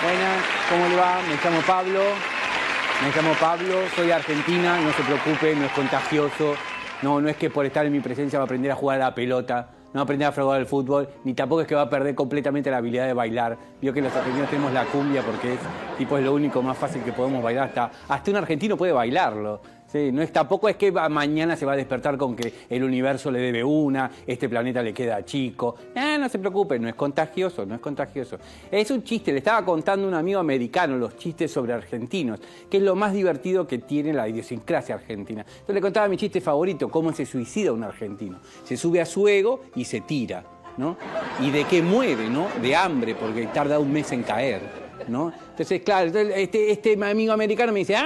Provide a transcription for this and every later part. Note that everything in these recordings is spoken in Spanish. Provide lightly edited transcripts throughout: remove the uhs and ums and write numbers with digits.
Buenas, ¿cómo le va? Me llamo Pablo, soy de Argentina, no se preocupe, no es contagioso. No es que por estar en mi presencia va a aprender a jugar a la pelota, no va a aprender a jugar al fútbol, ni tampoco es que va a perder completamente la habilidad de bailar. Vio que los argentinos tenemos la cumbia porque es lo único más fácil que podemos bailar. Hasta un argentino puede bailarlo. Sí, tampoco es que mañana se va a despertar con que el universo le debe una, este planeta le queda chico. No se preocupe, no es contagioso. Es un chiste, le estaba contando un amigo americano los chistes sobre argentinos, que es lo más divertido que tiene la idiosincrasia argentina. Entonces le contaba mi chiste favorito, cómo se suicida un argentino. Se sube a su ego y se tira, ¿no? ¿Y de qué muere, no? De hambre, porque tarda un mes en caer, ¿no? Entonces, claro, este amigo americano me dice,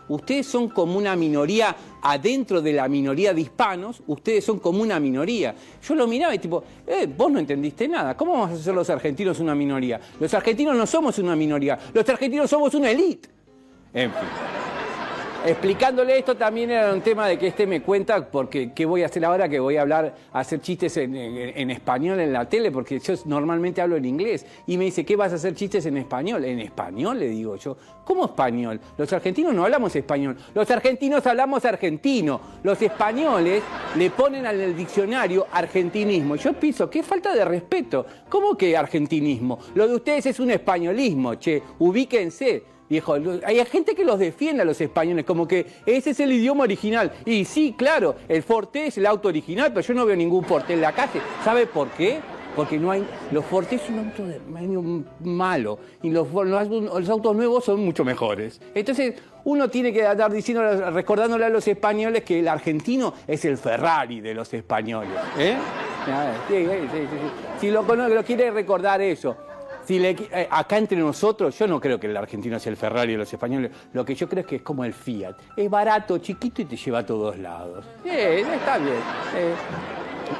ustedes son como una minoría adentro de la minoría de hispanos, ustedes son como una minoría. Yo lo miraba y tipo, vos no entendiste nada, ¿cómo vamos a ser los argentinos una minoría? Los argentinos no somos una minoría, los argentinos somos una élite. En fin. Explicándole esto también era un tema de que me cuenta, porque ¿qué voy a hacer ahora? Que voy a hacer chistes en español en la tele, porque yo normalmente hablo en inglés. Y me dice, ¿qué vas a hacer chistes en español? ¿En español? Le digo yo. ¿Cómo español? Los argentinos no hablamos español. Los argentinos hablamos argentino. Los españoles le ponen al diccionario argentinismo. Yo pienso, qué falta de respeto. ¿Cómo que argentinismo? Lo de ustedes es un españolismo, che. Ubíquense. Viejo, hay gente que los defiende a los españoles, como que ese es el idioma original. Y sí, claro, el Forte es el auto original, pero yo no veo ningún Forte en la calle. ¿Sabe por qué? Porque no hay. Los Forte es un auto medio malo y los autos nuevos son mucho mejores. Entonces, uno tiene que andar recordándole a los españoles que el argentino es el Ferrari de los españoles. Sí. Si lo quiere recordar eso. Acá entre nosotros, yo no creo que el argentino sea el Ferrari de los españoles. Lo que yo creo es que es como el Fiat. Es barato, chiquito y te lleva a todos lados. Está bien.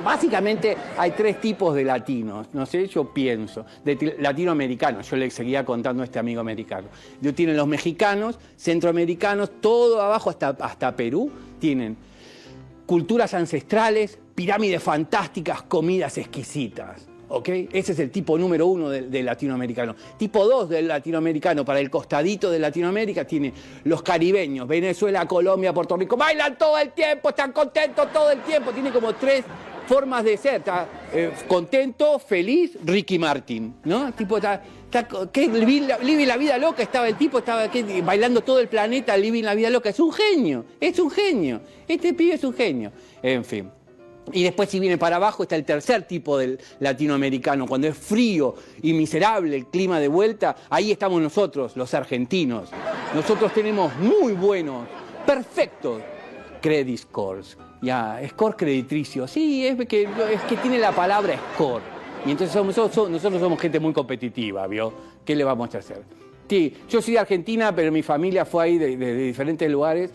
Básicamente hay tres tipos de latinos, no sé, yo pienso, de latinoamericanos. Yo le seguía contando a este amigo americano. Tienen los mexicanos, centroamericanos, todo abajo hasta Perú, tienen culturas ancestrales, pirámides fantásticas, comidas exquisitas. ¿Okay? Ese es el tipo número 1 del latinoamericano. Tipo 2 del latinoamericano, para el costadito de Latinoamérica, tiene los caribeños, Venezuela, Colombia, Puerto Rico. Bailan todo el tiempo, están contentos todo el tiempo. Tiene como tres formas de ser. Está contento, feliz, Ricky Martin, ¿no? Tipo, living la vida loca estaba el tipo, bailando todo el planeta, living la vida loca. Es un genio. Este pibe es un genio. En fin. Y después, si viene para abajo, está el tercer tipo del latinoamericano. Cuando es frío y miserable el clima de vuelta, ahí estamos nosotros, los argentinos. Nosotros tenemos muy buenos, perfectos credit scores. Score crediticio. Sí, es que tiene la palabra score. Y entonces nosotros somos gente muy competitiva, ¿vio? ¿Qué le vamos a hacer? Sí, yo soy de Argentina, pero mi familia fue ahí de diferentes lugares.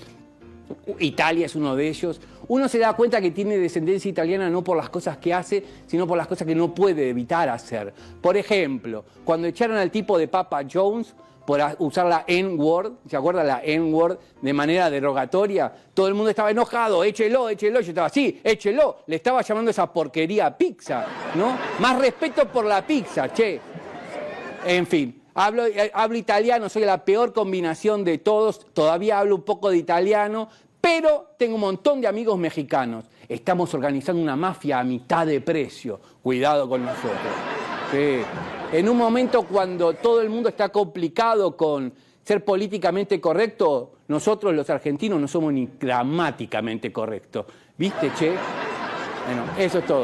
Italia es uno de ellos. Uno se da cuenta que tiene descendencia italiana no por las cosas que hace, sino por las cosas que no puede evitar hacer. Por ejemplo, cuando echaron al tipo de Papa John's por usar la N-word, ¿se acuerdan la N-word de manera derogatoria? Todo el mundo estaba enojado, échelo. Yo estaba, sí, échelo. Le estaba llamando esa porquería pizza, ¿no? Más respeto por la pizza, che. En fin. Hablo italiano, soy la peor combinación de todos, todavía hablo un poco de italiano, pero tengo un montón de amigos mexicanos. Estamos organizando una mafia a mitad de precio. Cuidado con nosotros. Sí. En un momento cuando todo el mundo está complicado con ser políticamente correcto, nosotros los argentinos no somos ni gramáticamente correctos. ¿Viste, che? Bueno, eso es todo.